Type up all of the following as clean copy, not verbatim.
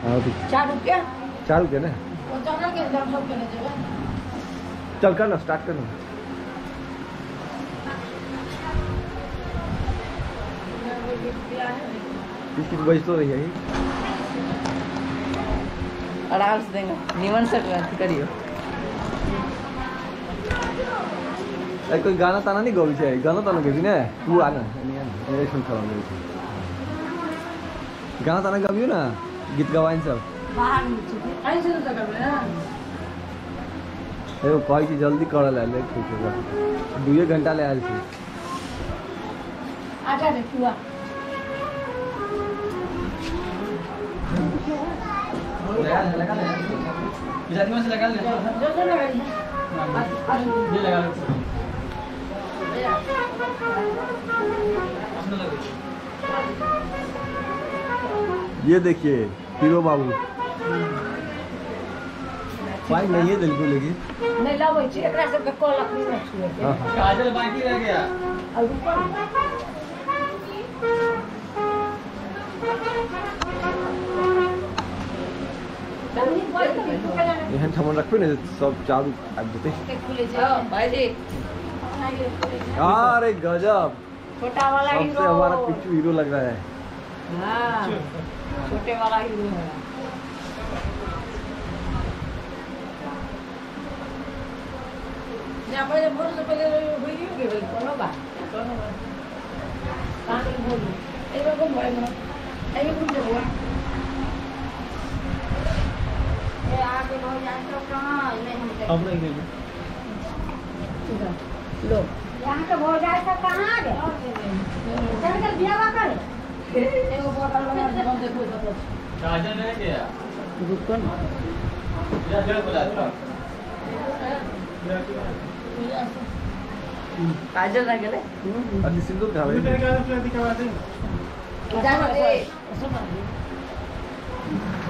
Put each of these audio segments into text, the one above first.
हाँ तो 4 रुपया 4 रुपये ना। चल कर ना, स्टार्ट करना। इसकी बज तो रही है ही। आराम से देंगे निमन से करियो। कोई गाना ताना नहीं गावी चाहिए, गाना ताना गावी ना तू आना मेरे सुन खा गाना ताना गावियो ना, गीत गवाइन सब एगो कही कि जल्दी कर ले ले ठीक होगा 2 घंटा ले आयल छी। आजा रे पुआ लगा ले बिजाती में से लगा ले जो लगा ले ये लगा ले ये देखिए हीरो बाबू भाई नहीं है दिल को लेगी नहीं लावे छी एकरा सब के कॉल अपनी में छुए के काजल बाकी रह गया और ऊपर यहाँ ठमन रखबे ना सब चारू आब देते खुले जाओ भाई जी। अरे गजब छोटा वाला हीरो सबसे हमारा पिच्चू हीरो लग रहा है। हाँ छोटे वाला हीरो है। यहाँ पर भोर से पहले हुई के भाई कोनो बात कहां बोल एगो को भाई मन एगो को देबो ए आगे हो जाए तो कहां नहीं हम अब नहीं देंगे लो यहाँ तो हो जाए तो कहां गए चल कर बियाह कर एगो बोतल में बंद देखो तो काजल रह गया रुको ना या जड़ बोला था काजल ना गेले अति सिंदूर का है दिखा दे जानो दे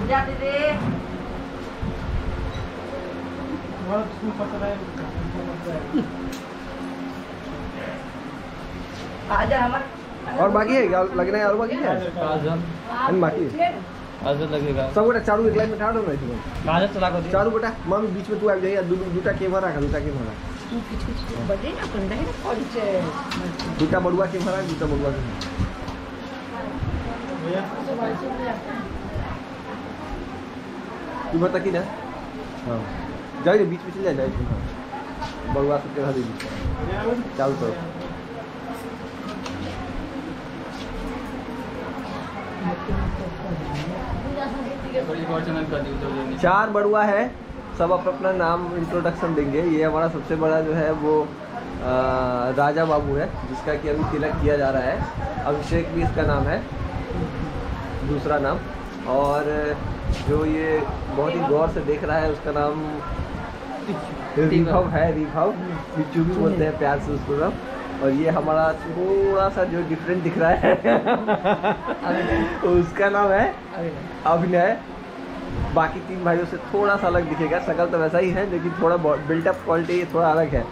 जाते दे बहुत खूब पता है काजल हमारा और बाकी है लगना है और बाकी है काजल बाकी काजल लगेगा सब गोटा चारू एक लाइन में ठाड़ होना है तुम काजल चला को चारू गोटा मम्मी बीच में तू आ जाइए दूटा कैमरा रखा दूटा कैमरा तू कुछ बजे ना कंडा है कौन से दूटा बड़ुआ कैमरा दूटा बड़ुआ तू बता कि ना हां जाइए बीच में चले जाइए बड़ुआ से कह दीजिए चालू करो। चार बड़ुआ है सब अपना नाम इंट्रोडक्शन देंगे। ये हमारा सबसे बड़ा जो है वो राजा बाबू है जिसका कि अभी तिलक किया जा रहा है। अभिषेक भी इसका नाम है दूसरा नाम। और जो ये बहुत ही गौर से देख रहा है उसका नाम रिभव है, रिभव बिच्छू भी बोलते हैं प्यार से उसको सब। और ये हमारा थोड़ा सा जो डिफरेंट दिख रहा है उसका नाम है अभिनय। बाकी 3 भाइयों से थोड़ा सा अलग दिखेगा, शक्ल तो वैसा ही है लेकिन थोड़ा बिल्टअप क्वालिटी थोड़ा अलग है।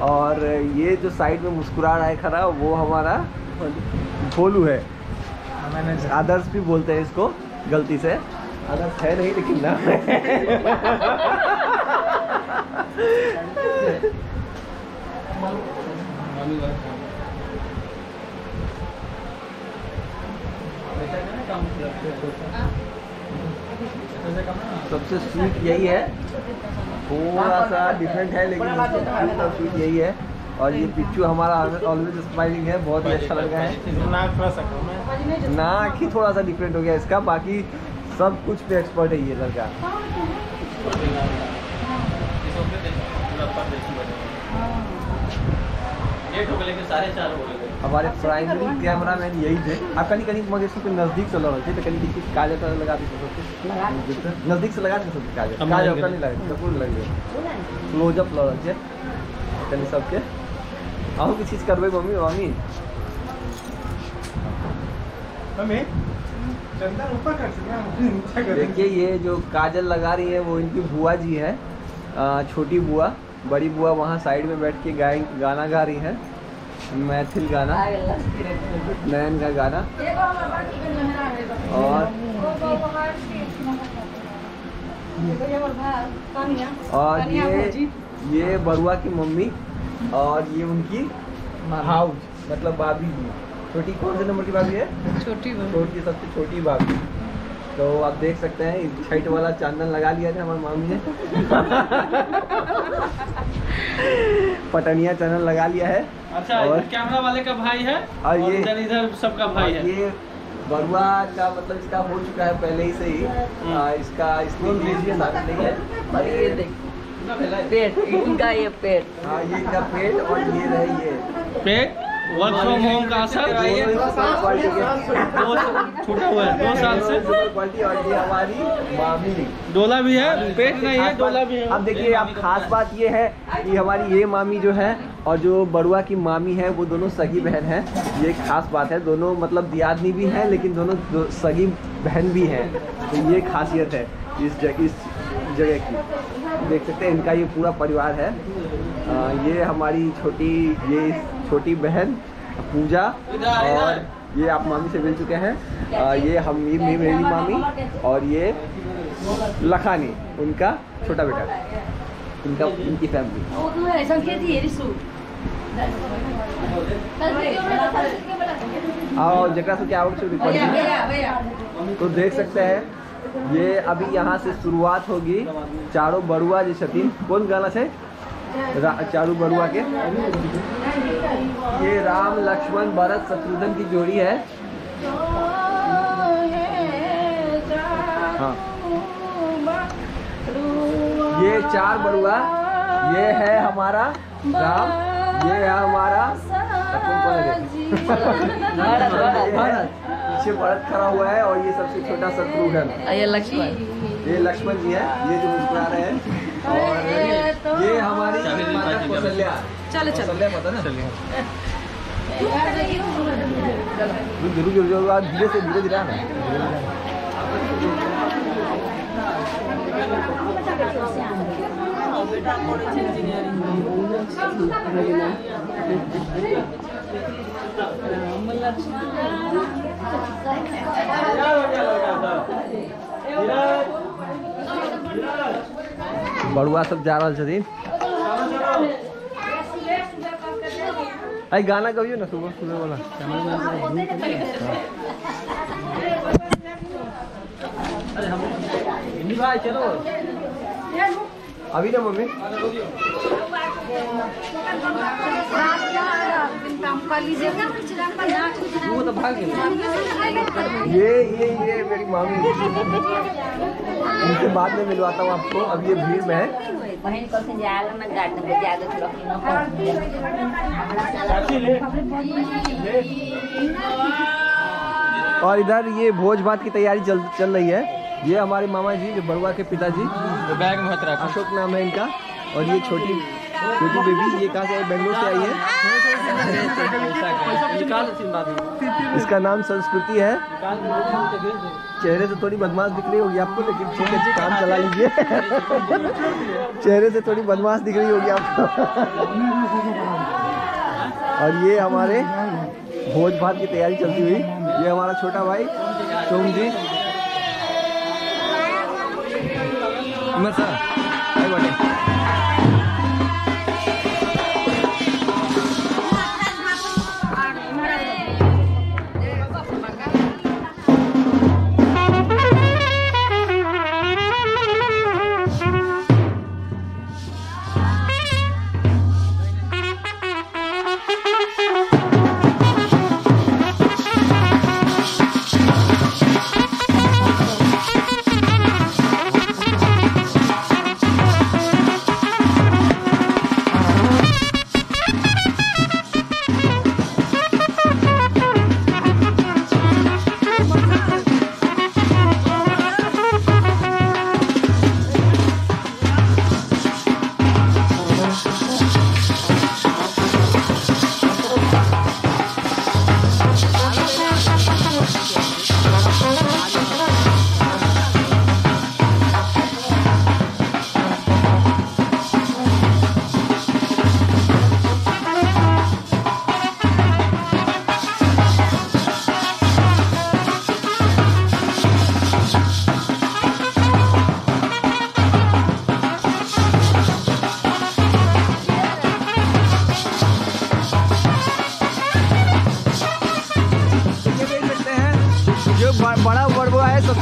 और ये जो साइड में मुस्कुरा रहा है खड़ा वो हमारा भोलू है। आदर्श भी बोलते हैं इसको गलती से, आदर्श है नहीं लेकिन नाम सबसे स्वीट यही है, थोड़ा सा डिफरेंट है लेकिन सबसे स्वीट यही है। और ये पिच्चू हमारा ऑलवेज स्माइलिंग है, बहुत ही अच्छा लग रहा है। नाक ही थोड़ा सा डिफरेंट हो गया इसका, बाकी सब कुछ पे एक्सपर्ट है ये लड़का। हमारे प्राइमरी कैमरा मैन यही थे। आप कहीं कहीं मगर इसको नज़दीक से लगा थे तो कहीं किसी काजल का लगा दी सकते, नज़दीक से लगा नहीं सकते काजल, काजल का नहीं लगा तो पूरा लग गया क्लोजअप लगा थे कहीं सबके। आहू की चीज़ करवे मम्मी मम्मी मम्मी चंदन ऊपर कर सकते। देखिए ये जो काजल लगा रही है वो इनकी बुआ जी है, छोटी बुआ। बड़ी बुआ वहाँ साइड में बैठ के गाना गा रही है, मैथिल गाना, नयन का गाना। और और ये बरुआ की मम्मी और ये उनकी हाउस मतलब भाभी जी। छोटी कौन से नंबर की भाभी है? छोटी सबसे छोटी भाभी। तो आप देख सकते हैं छठ वाला चांदन लगा लिया था हमारे मामी ने। पटनिया चांदन लगा लिया है। अच्छा, और कैमरा वाले का भाई है और ये इधर सबका भाई है। ये बरुआ का मतलब इसका हो चुका है पहले ही से ही। इसका इसमें नहीं है। और ये देख पेट, इनका ये पेट। हाँ, ये इनका पेट और ये रही ये पेट। वर्क फ्रॉम होम का असर छूटा हुआ है 2 साल से। और ये हमारी मामी। डोला भी है, पेट नहीं है, डोला भी है। अब देखिए, आप खास बात ये है कि हमारी ये मामी जो है और जो बरुआ की मामी है वो दोनों सगी बहन हैं। ये एक खास बात है। दोनों मतलब दियादनी भी हैं लेकिन दोनों सगी बहन भी हैं। तो ये खासियत है इस जगह की। देख सकते हैं इनका ये पूरा परिवार है। ये हमारी छोटी बहन पूजा और ये आप मामी से मिल चुके हैं। ये मेरी मामी और ये लखानी उनका छोटा बेटा, इनकी फैमिली। और जगह से क्या तो देख सकते हैं ये अभी यहाँ से शुरुआत होगी। चारों बरुआ जी छतीन कौन गाना से चारू बरुआ के। ये राम लक्ष्मण भरत शत्रुघ्न की जोड़ी है। हाँ, ये 4 बरुआ। ये है हमारा राम, ये है हमारा पीछे भरत खड़ा हुआ है और ये सबसे छोटा शत्रुघ्न। ये लक्ष्मण जी है, ये जो मुस्कुरा रहे हैं। और ये हमारी माता कौशल्या। कौशल्या पता ना? जरूर आप धीरे से धीरे आना। बरुआ सब जा रहा छथिन। गाना कहियो ना सुबह वाला। भाई चलो अभी ना मम्मी। वो तो भाग ये मेरी मामी। इनसे बाद में मिलवाता हूँ आपको। अब ये भीड़ में है। और इधर ये भोज भात की तैयारी चल रही है। ये हमारे मामा जी जो बरुआ के पिताजी, बैग में अशोक नाम है इनका। और ये छोटी बेबी, ये कहाँ से आई? बेंगलोर से आई है। इसका नाम संस्कृति है। चेहरे से थोड़ी बदमाश दिख रही होगी आपको, लेकिन ठीक है, काम चला लीजिए। चेहरे से थोड़ी बदमाश दिख रही होगी आपको। और ये हमारे भोज भात की तैयारी चलती हुई। ये हमारा छोटा भाई सोम जी।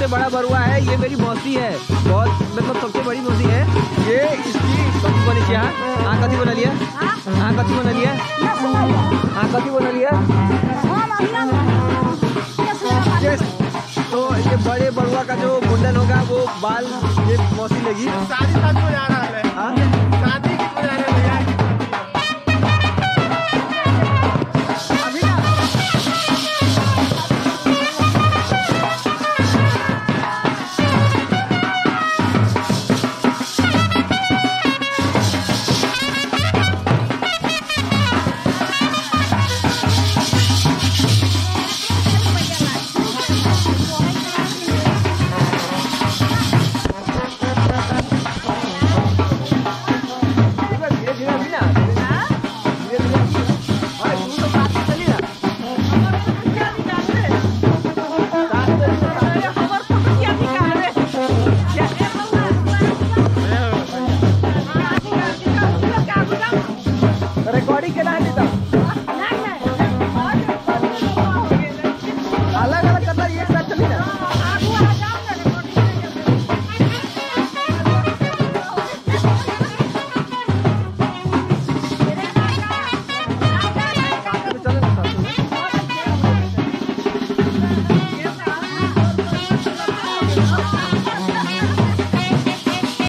सबसे बड़ा बरुआ है, ये मेरी मौसी है, बहुत मतलब सबसे बड़ी मौसी है ये। इसकी कथी बनी क्या? हाँ कथी बना लिया? हाँ कथी बना लिया? हाँ कथी बना लिया? तो ये बड़े बरुआ का जो मुंडन होगा वो बाल ये मौसी लगी। शादी हो जा रहा है। हाँ शादी की हो जा रहा है।